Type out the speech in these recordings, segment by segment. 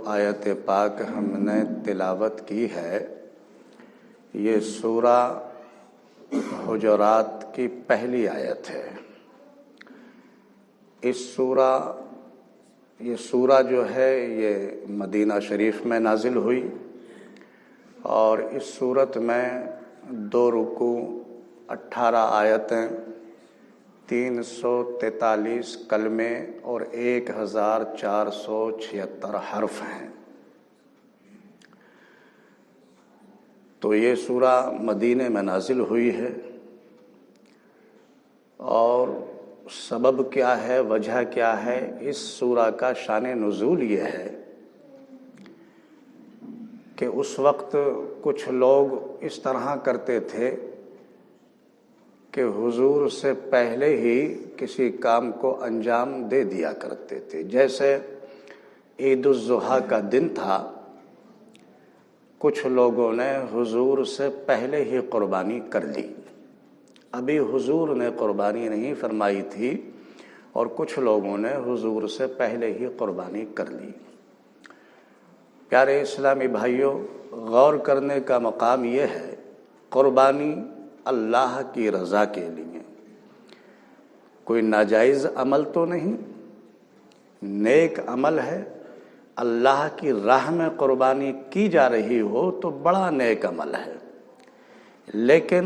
آیت پاک ہم نے تلاوت کی ہے یہ سورہ حجرات کی پہلی آیت ہے۔ یہ سورہ جو ہے یہ مدینہ شریف میں نازل ہوئی اور اس سورت میں 2 رکوع، 18 آیتیں، 343 کلمے اور 1476 حرف ہیں۔ تو یہ سورہ مدینے میں نازل ہوئی ہے، اور سبب کیا ہے، وجہ کیا ہے؟ اس سورہ کا شان نزول یہ ہے کہ اس وقت کچھ لوگ اس طرح کرتے تھے کہ حضور سے پہلے ہی کسی کام کو انجام دے دیا کرتے تھے۔ جیسے عید الاضحیٰ کا دن تھا، کچھ لوگوں نے حضور سے پہلے ہی قربانی کر لی، ابھی حضور نے قربانی نہیں فرمائی تھی اور کچھ لوگوں نے حضور سے پہلے ہی قربانی کر لی۔ پیارے اسلامی بھائیوں، غور کرنے کا مقام یہ ہے، قربانی اللہ کی رضا کے لیے، کوئی ناجائز عمل تو نہیں، نیک عمل ہے۔ اللہ کی راہ میں قربانی کی جا رہی ہو تو بڑا نیک عمل ہے، لیکن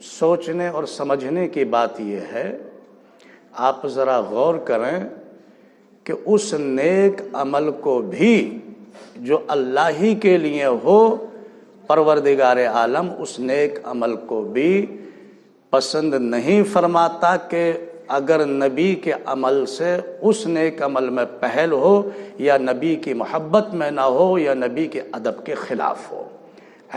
سوچنے اور سمجھنے کی بات یہ ہے، آپ ذرا غور کریں کہ اس نیک عمل کو بھی جو اللہ ہی کے لیے ہو، پروردگار عالم اس نیک عمل کو بھی پسند نہیں فرماتا کہ اگر نبی کے عمل سے اس نیک عمل میں پہل ہو، یا نبی کی محبت میں نہ ہو، یا نبی کے ادب کے خلاف ہو،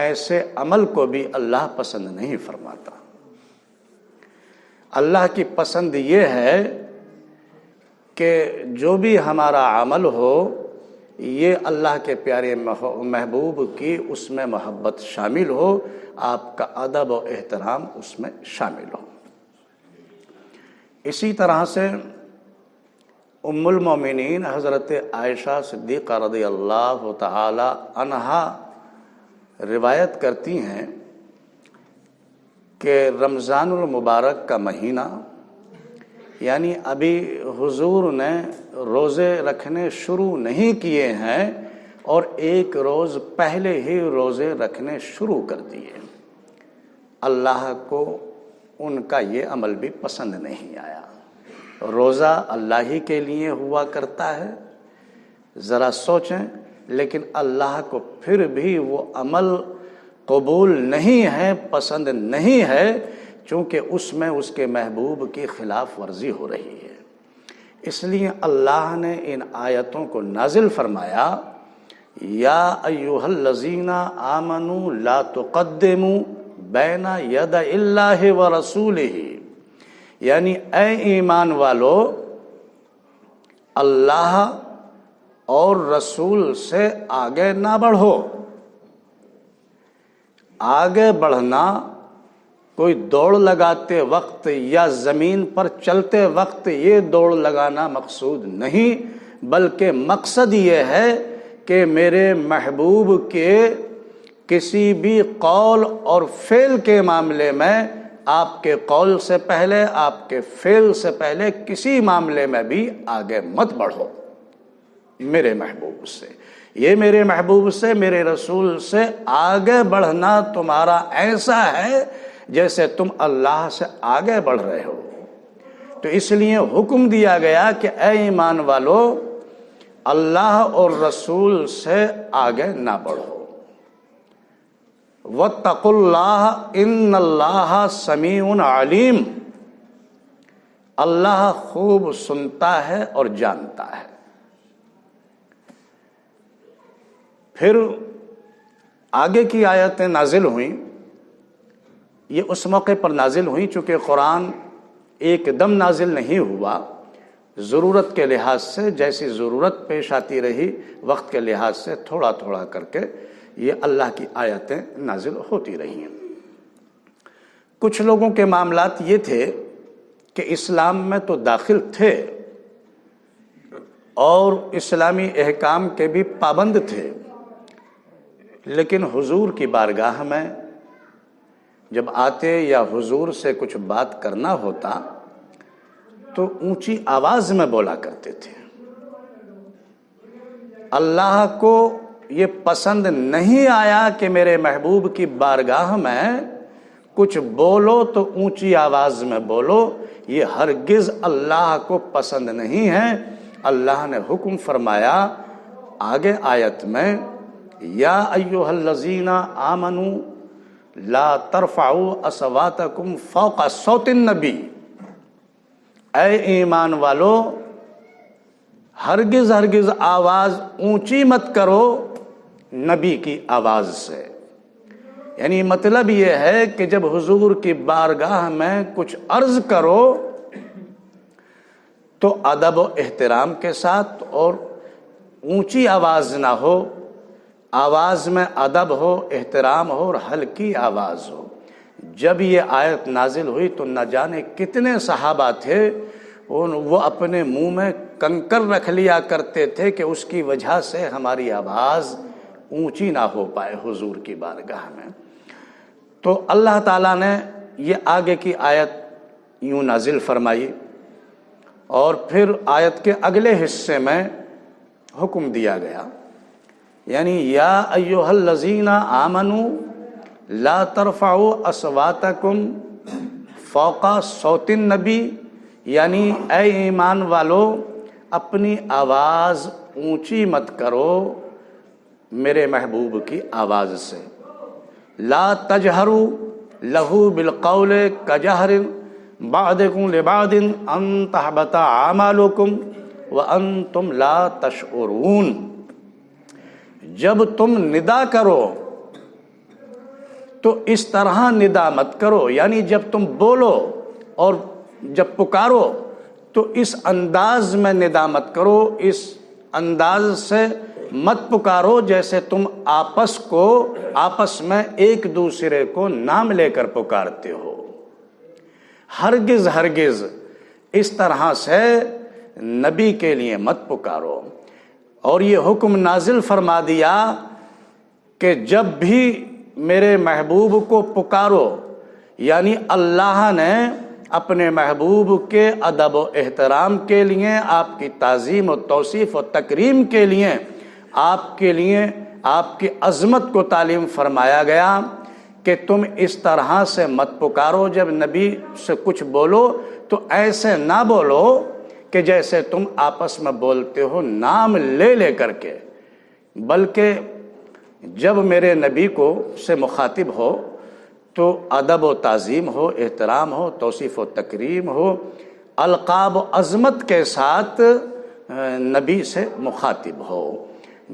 ایسے عمل کو بھی اللہ پسند نہیں فرماتا۔ اللہ کی پسند یہ ہے کہ جو بھی ہمارا عمل ہو یہ اللہ کے پیارے محبوب کی اس میں محبت شامل ہو، آپ کا ادب و احترام اس میں شامل ہو۔ اسی طرح سے ام المومنین حضرت عائشہ صدیقہ رضی اللہ تعالی عنہا روایت کرتی ہیں کہ رمضان المبارک کا مہینہ، یعنی ابھی حضور نے روزے رکھنے شروع نہیں کیے ہیں اور 1 روز پہلے ہی روزے رکھنے شروع کر دیے، اللہ کو ان کا یہ عمل بھی پسند نہیں آیا۔ روزہ اللہ ہی کے لیے ہوا کرتا ہے، ذرا سوچیں، لیکن اللہ کو پھر بھی وہ عمل قبول نہیں ہے، پسند نہیں ہے، چونکہ اس میں اس کے محبوب کی خلاف ورزی ہو رہی ہے۔ اس لیے اللہ نے ان آیتوں کو نازل فرمایا، یا ایھا الذین آمنوا لا تقدموا بین ید اللہ ورسولہ، یعنی اے ایمان والو، اللہ اور رسول سے آگے نہ بڑھو۔ آگے بڑھنا کوئی دوڑ لگاتے وقت یا زمین پر چلتے وقت یہ دوڑ لگانا مقصود نہیں، بلکہ مقصد یہ ہے کہ میرے محبوب کے کسی بھی قول اور فعل کے معاملے میں آپ کے قول سے پہلے، آپ کے فعل سے پہلے کسی معاملے میں بھی آگے مت بڑھو میرے محبوب سے۔ یہ میرے محبوب سے، میرے رسول سے آگے بڑھنا تمہارا ایسا ہے جیسے تم اللہ سے آگے بڑھ رہے ہو۔ تو اس لیے حکم دیا گیا کہ اے ایمان والو، اللہ اور رسول سے آگے نہ بڑھو۔ واتقوا اللہ ان اللہ سمیع علیم، اللہ خوب سنتا ہے اور جانتا ہے۔ پھر آگے کی آیتیں نازل ہوئیں، یہ اس موقع پر نازل ہوئیں چونکہ قرآن ایک دم نازل نہیں ہوا، ضرورت کے لحاظ سے جیسی ضرورت پیش آتی رہی، وقت کے لحاظ سے تھوڑا تھوڑا کر کے یہ اللہ کی آیتیں نازل ہوتی رہی ہیں۔ کچھ لوگوں کے معاملات یہ تھے کہ اسلام میں تو داخل تھے اور اسلامی احکام کے بھی پابند تھے، لیکن حضور کی بارگاہ میں جب آتے یا حضور سے کچھ بات کرنا ہوتا تو اونچی آواز میں بولا کرتے تھے۔ اللہ کو یہ پسند نہیں آیا کہ میرے محبوب کی بارگاہ میں کچھ بولو تو اونچی آواز میں بولو، یہ ہرگز اللہ کو پسند نہیں ہے۔ اللہ نے حکم فرمایا آگے آیت میں، یا ایھا الذین آمنوا لا ترفعوا اصواتکم فوق صوت النبی، اے ایمان والو ہرگز ہرگز آواز اونچی مت کرو نبی کی آواز سے۔ یعنی مطلب یہ ہے کہ جب حضور کی بارگاہ میں کچھ عرض کرو تو ادب و احترام کے ساتھ، اور اونچی آواز نہ ہو، آواز میں ادب ہو، احترام ہو اور ہلکی آواز ہو۔ جب یہ آیت نازل ہوئی تو نہ جانے کتنے صحابہ تھے وہ اپنے منہ میں کنکر رکھ لیا کرتے تھے کہ اس کی وجہ سے ہماری آواز اونچی نہ ہو پائے حضور کی بارگاہ میں۔ تو اللہ تعالیٰ نے یہ آگے کی آیت یوں نازل فرمائی، اور پھر آیت کے اگلے حصے میں حکم دیا گیا، یعنی یا ایھا الذین آمنوا لا ترفعوا اصواتکم فوق صوت النبی، یعنی اے ایمان والو اپنی آواز اونچی مت کرو میرے محبوب کی آواز سے۔ لا تجہروا لہ بالقول کجہر بعضکم لبعض ان تحبط اعمالکم وانتم لا تشعرون۔ جب تم ندا کرو تو اس طرح ندا مت کرو، یعنی جب تم بولو اور جب پکارو تو اس انداز میں ندا مت کرو، اس انداز سے مت پکارو جیسے تم آپس میں ایک دوسرے کو نام لے کر پکارتے ہو۔ ہرگز ہرگز اس طرح سے نبی کے لیے مت پکارو۔ اور یہ حکم نازل فرما دیا کہ جب بھی میرے محبوب کو پکارو، یعنی اللہ نے اپنے محبوب کے ادب و احترام کے لیے، آپ کی تعظیم و توصیف و تکریم کے لیے، آپ کی عظمت کو تعلیم فرمایا گیا کہ تم اس طرح سے مت پکارو۔ جب نبی سے کچھ بولو تو ایسے نہ بولو کہ جیسے تم آپس میں بولتے ہو نام لے لے کر کے، بلکہ جب میرے نبی کو سے مخاطب ہو تو ادب و تعظیم ہو، احترام ہو، توصیف و تکریم ہو، القاب و عظمت کے ساتھ نبی سے مخاطب ہو۔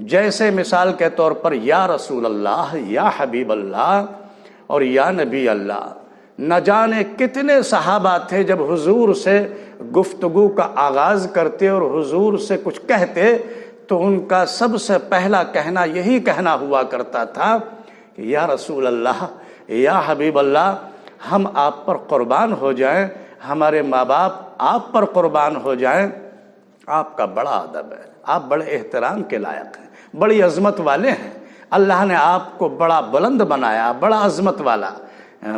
جیسے مثال کے طور پر یا رسول اللہ، یا حبیب اللہ اور یا نبی اللہ۔ نہ جانے کتنے صحابہ تھے جب حضور سے گفتگو کا آغاز کرتے اور حضور سے کچھ کہتے تو ان کا سب سے پہلا کہنا یہی کہنا ہوا کرتا تھا کہ یا رسول اللہ، یا حبیب اللہ، ہم آپ پر قربان ہو جائیں، ہمارے ماں باپ آپ پر قربان ہو جائیں۔ آپ کا بڑا ادب ہے، آپ بڑے احترام کے لائق ہیں، بڑی عظمت والے ہیں، اللہ نے آپ کو بڑا بلند بنایا، بڑا عظمت والا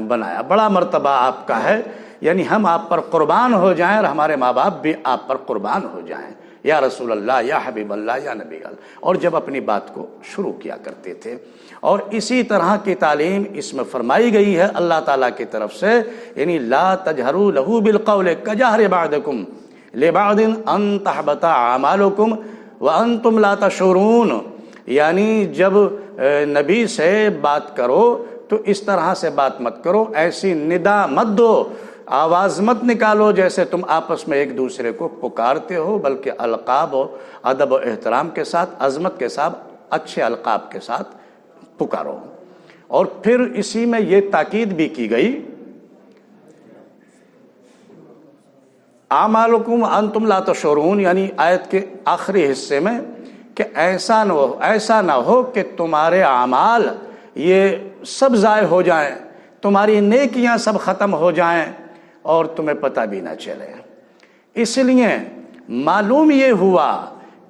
بنایا، بڑا مرتبہ آپ کا ہے، یعنی ہم آپ پر قربان ہو جائیں اور ہمارے ماں باپ بھی آپ پر قربان ہو جائیں، یا رسول اللہ، یا حبیب اللہ، یا نبی اللہ۔ اور جب اپنی بات کو شروع کیا کرتے تھے، اور اسی طرح کی تعلیم اس میں فرمائی گئی ہے اللہ تعالیٰ کی طرف سے، یعنی لا تجہروا لہ بالقول کجہر بعضکم لبعض ان تحبط اعمالکم وانتم لا تشعرون، یعنی جب نبی سے بات کرو تو اس طرح سے بات مت کرو، ایسی ندا مت دو، آواز مت نکالو جیسے تم آپس میں ایک دوسرے کو پکارتے ہو، بلکہ القاب و ادب و احترام کے ساتھ، عظمت کے ساتھ، اچھے القاب کے ساتھ پکارو۔ اور پھر اسی میں یہ تاکید بھی کی گئی، اعمالکم انتم لا تشعرون، یعنی آیت کے آخری حصے میں کہ ایسا نہ ہو کہ تمہارے اعمال یہ سب ضائع ہو جائیں، تمہاری نیکیاں سب ختم ہو جائیں اور تمہیں پتہ بھی نہ چلے۔ اس لیے معلوم یہ ہوا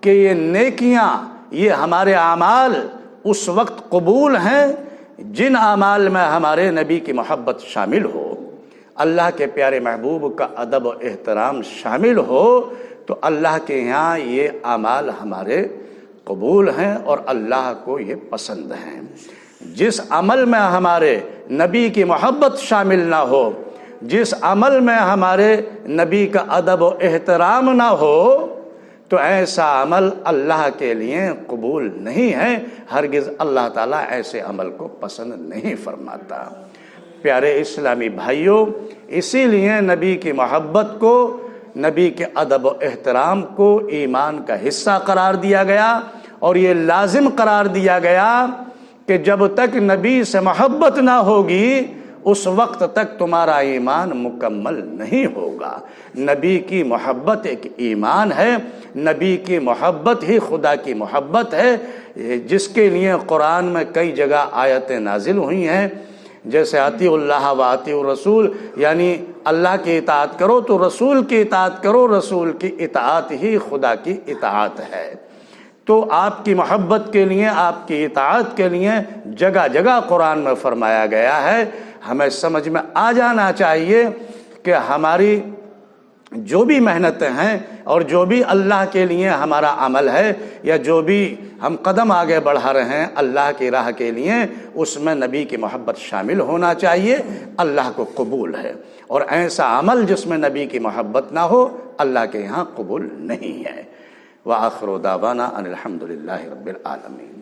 کہ یہ نیکیاں، یہ ہمارے اعمال اس وقت قبول ہیں جن اعمال میں ہمارے نبی کی محبت شامل ہو، اللہ کے پیارے محبوب کا ادب و احترام شامل ہو، تو اللہ کے یہاں یہ اعمال ہمارے قبول ہیں اور اللہ کو یہ پسند ہیں۔ جس عمل میں ہمارے نبی کی محبت شامل نہ ہو، جس عمل میں ہمارے نبی کا ادب و احترام نہ ہو، تو ایسا عمل اللہ کے لیے قبول نہیں ہے، ہرگز اللہ تعالیٰ ایسے عمل کو پسند نہیں فرماتا۔ پیارے اسلامی بھائیوں، اسی لیے نبی کی محبت کو، نبی کے ادب و احترام کو ایمان کا حصہ قرار دیا گیا، اور یہ لازم قرار دیا گیا کہ جب تک نبی سے محبت نہ ہوگی اس وقت تک تمہارا ایمان مکمل نہیں ہوگا۔ نبی کی محبت ایک ایمان ہے، نبی کی محبت ہی خدا کی محبت ہے، جس کے لیے قرآن میں کئی جگہ آیتیں نازل ہوئی ہیں، جیسے اطیعوا اللہ و اطیعوا الرسول، یعنی اللہ کی اطاعت کرو تو رسول کی اطاعت کرو، رسول کی اطاعت ہی خدا کی اطاعت ہے۔ تو آپ کی محبت کے لیے، آپ کی اطاعت کے لیے جگہ جگہ قرآن میں فرمایا گیا ہے۔ ہمیں سمجھ میں آ جانا چاہیے کہ ہماری جو بھی محنتیں ہیں اور جو بھی اللہ کے لیے ہمارا عمل ہے، یا جو بھی ہم قدم آگے بڑھا رہے ہیں اللہ کی راہ کے لیے، اس میں نبی کی محبت شامل ہونا چاہیے، اللہ کو قبول ہے۔ اور ایسا عمل جس میں نبی کی محبت نہ ہو اللہ کے یہاں قبول نہیں ہے۔ وآخر دعوانا ان الحمد للہ رب العالمین۔